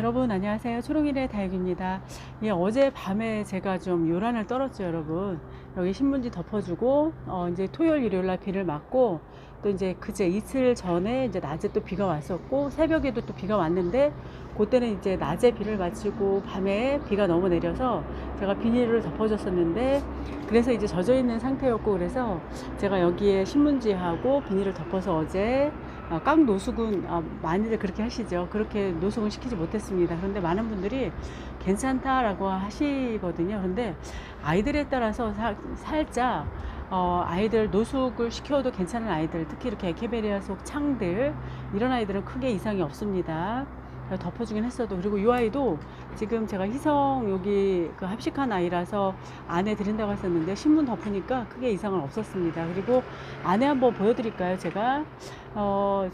여러분 안녕하세요. 초록이네 다육입니다. 예, 어제 밤에 제가 좀 요란을 떨었죠, 여러분. 여기 신문지 덮어주고 이제 토요일 일요일 날 비를 맞고, 또 이제 그제 이틀 전에 이제 낮에 또 비가 왔었고 새벽에도 또 비가 왔는데, 그때는 이제 낮에 비를 맞추고 밤에 비가 너무 내려서 제가 비닐을 덮어줬었는데, 그래서 이제 젖어 있는 상태였고, 그래서 제가 여기에 신문지하고 비닐을 덮어서 어제 깡 노숙은 많이들 그렇게 하시죠. 그렇게 노숙은 시키지 못했습니다. 그런데 많은 분들이 괜찮다라고 하시거든요. 그런데 아이들에 따라서 살짝 아이들 노숙을 시켜도 괜찮은 아이들, 특히 이렇게 에케베리아 속 창들, 이런 아이들은 크게 이상이 없습니다. 덮어주긴 했어도. 그리고 이 아이도 지금 제가 희성 여기 그 합식한 아이라서 안에 드린다고 했었는데, 신문 덮으니까 크게 이상은 없었습니다. 그리고 안에 한번 보여드릴까요? 제가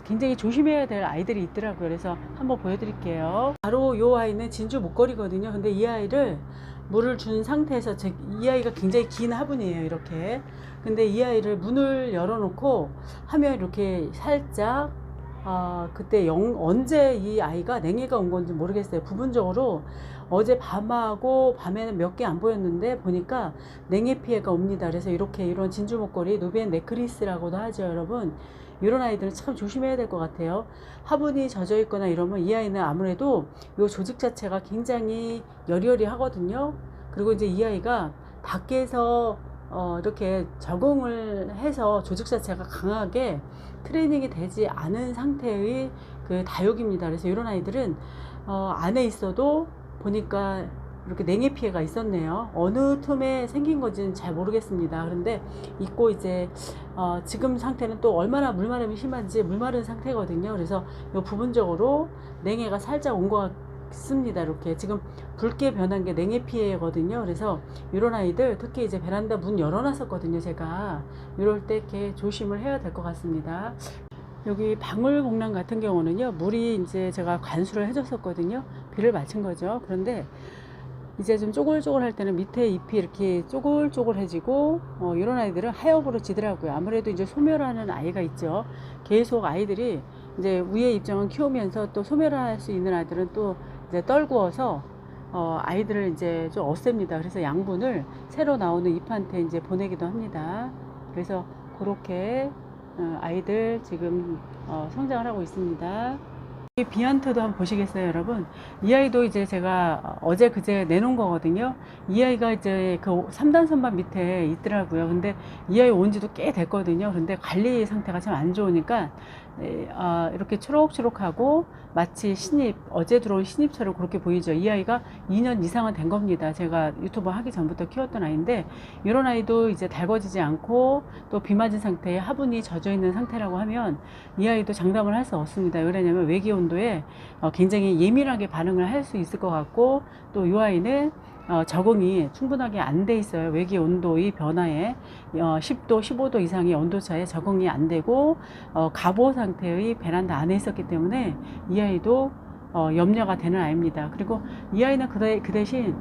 굉장히 조심해야 될 아이들이 있더라고요. 그래서 한번 보여드릴게요. 바로 이 아이는 진주 목걸이거든요. 근데 이 아이를 물을 준 상태에서, 이 아이가 굉장히 긴 화분이에요, 이렇게. 근데 이 아이를 문을 열어놓고 하면 이렇게 살짝 그때 언제 이 아이가 냉해가 온 건지 모르겠어요. 부분적으로 어제 밤하고 밤에는 몇 개 안 보였는데 보니까 냉해 피해가 옵니다. 그래서 이렇게 이런 진주 목걸이, 누비엔 네크리스라고도 하죠, 여러분. 이런 아이들은 참 조심해야 될 것 같아요. 화분이 젖어 있거나 이러면 이 아이는 아무래도 이 조직 자체가 굉장히 여리여리하거든요. 그리고 이제 이 아이가 밖에서 이렇게 적응을 해서 조직 자체가 강하게 트레이닝이 되지 않은 상태의 그 다육입니다. 그래서 이런 아이들은 안에 있어도 보니까 이렇게 냉해 피해가 있었네요. 어느 틈에 생긴 건지는 잘 모르겠습니다. 그런데 있고, 이제 지금 상태는 또 얼마나 물마름이 심한지 물마른 상태거든요. 그래서 이 부분적으로 냉해가 살짝 온 것 같습니다. 이렇게 지금 붉게 변한 게 냉해 피해거든요. 그래서 이런 아이들, 특히 이제 베란다 문 열어놨었거든요. 제가 이럴 때 이렇게 조심을 해야 될 것 같습니다. 여기 방울복랑 같은 경우는요, 물이 이제 제가 관수를 해줬었거든요. 비를 맞춘 거죠. 그런데 이제 좀 쪼글쪼글 할 때는 밑에 잎이 이렇게 쪼글쪼글해지고, 이런 아이들은 하엽으로 지더라고요. 아무래도 이제 소멸하는 아이가 있죠. 계속 아이들이 이제 위에 입장은 키우면서 또 소멸할 수 있는 아이들은 또 이제 떨구어서 아이들을 이제 좀 없앱니다. 그래서 양분을 새로 나오는 잎한테 이제 보내기도 합니다. 그래서 그렇게 아이들 지금 성장을 하고 있습니다. 이 비안트도 한번 보시겠어요, 여러분? 이 아이도 이제 제가 어제 그제 내놓은 거거든요. 이 아이가 이제 그 3단 선반 밑에 있더라고요. 근데 이 아이 온 지도 꽤 됐거든요. 근데 관리 상태가 참 안 좋으니까 이렇게 초록초록하고 마치 신입, 어제 들어온 신입처럼 그렇게 보이죠. 이 아이가 2년 이상은 된 겁니다. 제가 유튜버 하기 전부터 키웠던 아이인데, 이런 아이도 이제 달궈지지 않고 또 비 맞은 상태에 화분이 젖어 있는 상태라고 하면 이 아이도 장담을 할 수 없습니다. 왜냐면 외기 온도에 굉장히 예민하게 반응을 할 수 있을 것 같고, 또 이 아이는 적응이 충분하게 안 돼 있어요. 외기 온도의 변화에 10도, 15도 이상의 온도차에 적응이 안 되고 가보 상태의 베란다 안에 있었기 때문에 이 아이도 염려가 되는 아이입니다. 그리고 이 아이는 그 대신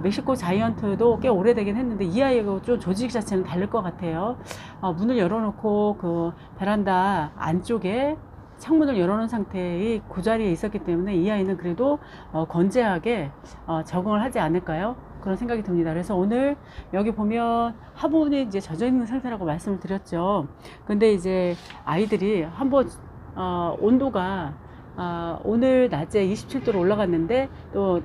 멕시코 자이언트도 꽤 오래되긴 했는데, 이 아이하고 좀 조직 자체는 다를 것 같아요. 문을 열어놓고 그 베란다 안쪽에 창문을 열어놓은 상태의 그 자리에 있었기 때문에 이 아이는 그래도 건재하게 적응을 하지 않을까요? 그런 생각이 듭니다. 그래서 오늘 여기 보면 화분이 이제 젖어 있는 상태라고 말씀을 드렸죠. 근데 이제 아이들이 한번 온도가 오늘 낮에 27도로 올라갔는데, 또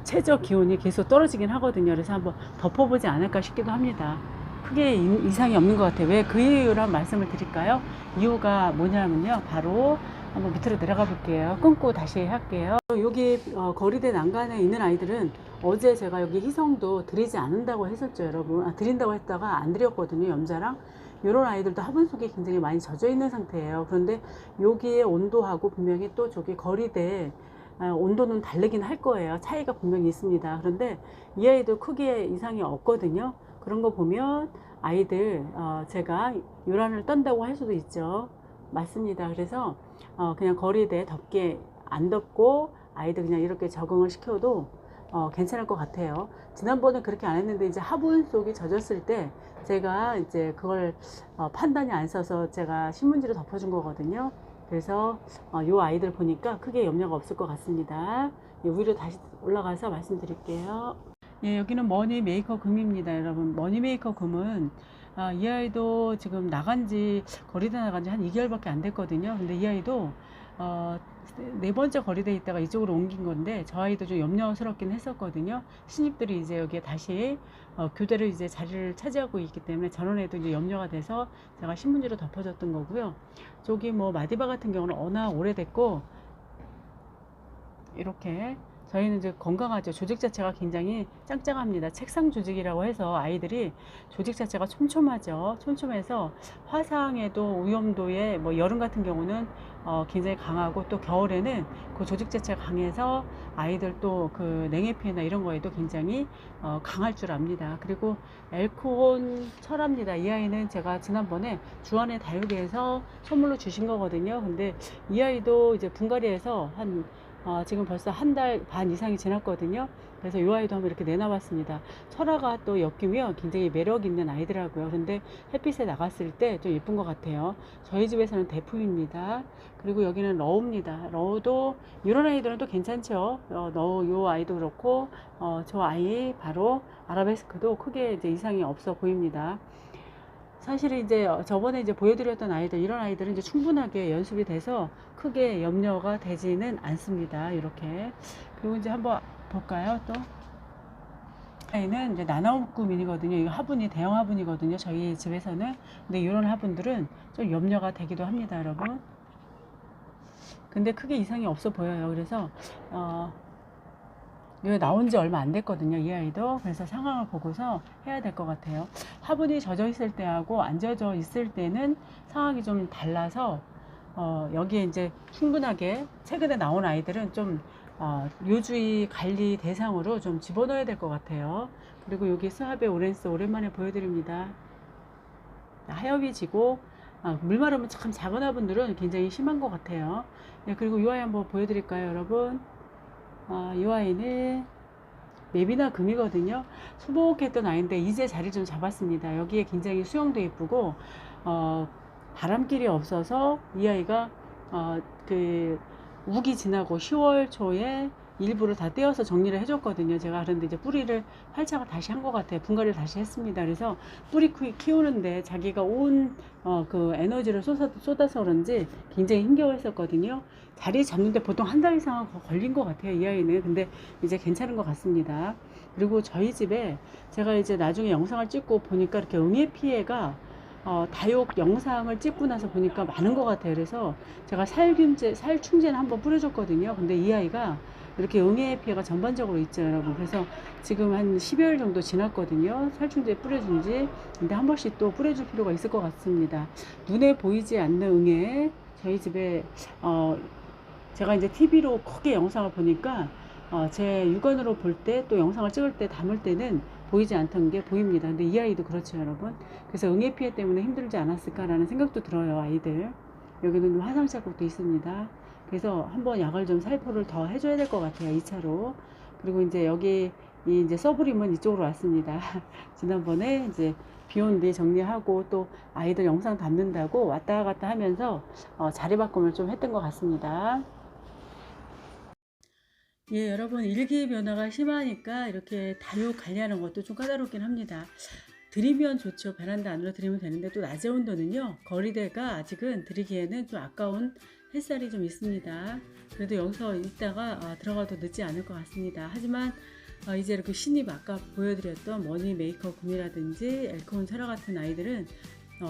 최저 기온이 계속 떨어지긴 하거든요. 그래서 한번 덮어보지 않을까 싶기도 합니다. 크게 이상이 없는 것 같아요. 왜 그 이유란 말씀을 드릴까요? 이유가 뭐냐면요, 바로 한번 밑으로 내려가 볼게요. 끊고 다시 할게요. 여기 거리대 난간에 있는 아이들은 어제 제가 여기 희성도 드리지 않는다고 했었죠, 여러분. 드린다고 했다가 안 드렸거든요, 염자랑. 이런 아이들도 화분 속에 굉장히 많이 젖어 있는 상태예요. 그런데 여기에 온도하고 분명히 또 저기 거리대 온도는 다르긴 할 거예요. 차이가 분명히 있습니다. 그런데 이 아이도 크게 이상이 없거든요. 그런 거 보면 아이들 제가 요란을 떤다고 할 수도 있죠. 맞습니다. 그래서 그냥 거리대 덮게 안 덮고 아이들 그냥 이렇게 적응을 시켜도 괜찮을 것 같아요. 지난번에 그렇게 안 했는데, 이제 화분 속이 젖었을 때 제가 이제 그걸 판단이 안 서서 제가 신문지로 덮어준 거거든요. 그래서 요 아이들 보니까 크게 염려가 없을 것 같습니다. 예, 위로 다시 올라가서 말씀드릴게요. 예, 여기는 머니 메이커 금입니다, 여러분. 머니 메이커 금은 이 아이도 지금 거리대 나간 지 한 2개월밖에 안 됐거든요. 근데 이 아이도 네 번째 거리대 있다가 이쪽으로 옮긴 건데 저 아이도 좀 염려스럽긴 했었거든요. 신입들이 이제 여기에 다시 교대를 이제 자리를 차지하고 있기 때문에 전원에도 이제 염려가 돼서 제가 신문지로 덮어줬던 거고요. 저기 뭐 마디바 같은 경우는 워낙 오래됐고 이렇게 저희는 이제 건강하죠. 조직 자체가 굉장히 짱짱합니다. 책상 조직이라고 해서 아이들이 조직 자체가 촘촘하죠. 촘촘해서 화상에도 위험도에 뭐 여름 같은 경우는 굉장히 강하고 또 겨울에는 그 조직 자체가 강해서 아이들 또 그 냉해 피해나 이런 거에도 굉장히 강할 줄 압니다. 그리고 엘코온 철합니다. 이 아이는 제가 지난번에 주안의 다육에서 선물로 주신 거거든요. 근데 이 아이도 이제 분갈이에서 지금 벌써 한 달 반 이상이 지났거든요. 그래서 이 아이도 한번 이렇게 내놔봤습니다. 철화가 또 엮이면 굉장히 매력 있는 아이더라고요. 근데 햇빛에 나갔을 때 좀 예쁜 것 같아요. 저희 집에서는 대품입니다. 그리고 여기는 러우입니다. 러우도 이런 아이들은 또 괜찮죠. 요 아이도 그렇고 저 아이 바로 아라베스크도 크게 이제 이상이 없어 보입니다. 사실 이제 저번에 이제 보여드렸던 아이들, 이런 아이들은 이제 충분하게 연습이 돼서 크게 염려가 되지는 않습니다. 이렇게. 그리고 이제 한번 볼까요? 또 아이는 이제 나나오크 미니거든요. 이거 화분이 대형 화분이거든요. 저희 집에서는. 근데 이런 화분들은 좀 염려가 되기도 합니다, 여러분. 근데 크게 이상이 없어 보여요. 그래서 여기 나온 지 얼마 안 됐거든요, 이 아이도. 그래서 상황을 보고서 해야 될 것 같아요. 화분이 젖어 있을 때하고 안 젖어 있을 때는 상황이 좀 달라서 여기에 이제 충분하게 최근에 나온 아이들은 좀 요주의 관리 대상으로 좀 집어넣어야 될 것 같아요. 그리고 여기 스하베 오렌스 오랜만에 보여드립니다. 하엽이 지고 물 마르면 참 작은 화분들은 굉장히 심한 것 같아요. 네, 그리고 이 아이 한번 보여드릴까요, 여러분? 이 아이는 맵이나 금이거든요. 수복했던 아이인데 이제 자리 좀 잡았습니다. 여기에 굉장히 수영도 예쁘고 바람길이 없어서 이 아이가 그 우기 지나고 10월 초에 일부를 다 떼어서 정리를 해줬거든요. 제가. 그런데 이제 뿌리를 활착을 다시 한 것 같아요. 분갈이를 다시 했습니다. 그래서 뿌리 키우는데 자기가 온 그 에너지를 쏟아서 그런지 굉장히 힘겨워했었거든요. 자리 잡는데 보통 한 달 이상은 걸린 것 같아요, 이 아이는. 근데 이제 괜찮은 것 같습니다. 그리고 저희 집에 제가 이제 나중에 영상을 찍고 보니까 이렇게 응애 피해가 다육 영상을 찍고 나서 보니까 많은 것 같아요. 그래서 제가 살충제는 한번 뿌려줬거든요. 근데 이 아이가 이렇게 응애 피해가 전반적으로 있죠, 여러분. 그래서 지금 한 10여일 정도 지났거든요. 살충제 뿌려준 지. 근데 한 번씩 또 뿌려줄 필요가 있을 것 같습니다. 눈에 보이지 않는 응애, 저희 집에 제가 이제 TV로 크게 영상을 보니까 제 육안으로 볼 때 또 영상을 찍을 때 담을 때는 보이지 않던 게 보입니다. 근데 이 아이도 그렇죠, 여러분. 그래서 응애 피해 때문에 힘들지 않았을까라는 생각도 들어요, 아이들. 여기는 화상 자국도 있습니다. 그래서 한번 약을 좀 살포를 더 해줘야 될 것 같아요, 2차로. 그리고 이제 여기 이제 서브림은 이쪽으로 왔습니다. 지난번에 이제 비온 뒤 정리하고 또 아이들 영상 담는다고 왔다 갔다 하면서 자리 바꿈을 좀 했던 것 같습니다. 예, 여러분, 일기 변화가 심하니까 이렇게 다육 관리하는 것도 좀 까다롭긴 합니다. 들이면 좋죠. 베란다 안으로 들이면 되는데 또 낮의 온도는요, 거리대가 아직은 들이기에는 좀 아까운 햇살이 좀 있습니다. 그래도 여기서 있다가 들어가도 늦지 않을 것 같습니다. 하지만 이제 이렇게 신입 아까 보여드렸던 머니 메이커 금이라든지 엘코온 세라 같은 아이들은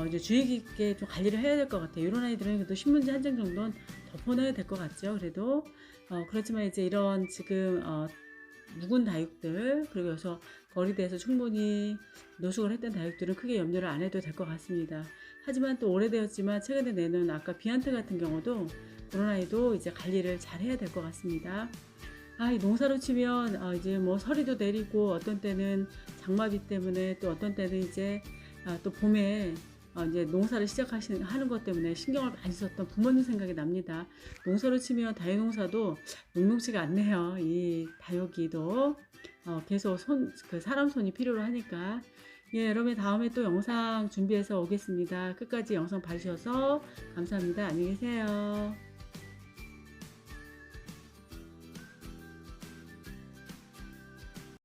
이제 주의 깊게 좀 관리를 해야 될 것 같아요. 이런 아이들은 그래도 신문지 한 장 정도는 덮어놔야 될 것 같죠. 그래도 그렇지만 이제 이런 지금 묵은 다육들, 그리고 여기서 거리대에서 충분히 노숙을 했던 다육들은 크게 염려를 안 해도 될 것 같습니다. 하지만 또 오래되었지만 최근에 내는 아까 비안트 같은 경우도 그런 아이도 이제 관리를 잘 해야 될 것 같습니다. 이 농사로 치면 이제 뭐 서리도 내리고 어떤 때는 장마비 때문에 또 어떤 때는 이제 또 봄에 이제 농사를 하는 것 때문에 신경을 많이 썼던 부모님 생각이 납니다. 농사로 치면 다육농사도 녹록지가 않네요. 이 다육이도 계속 사람 손이 필요로 하니까. 예, 여러분 다음에 또 영상 준비해서 오겠습니다. 끝까지 영상 봐주셔서 감사합니다. 안녕히 계세요.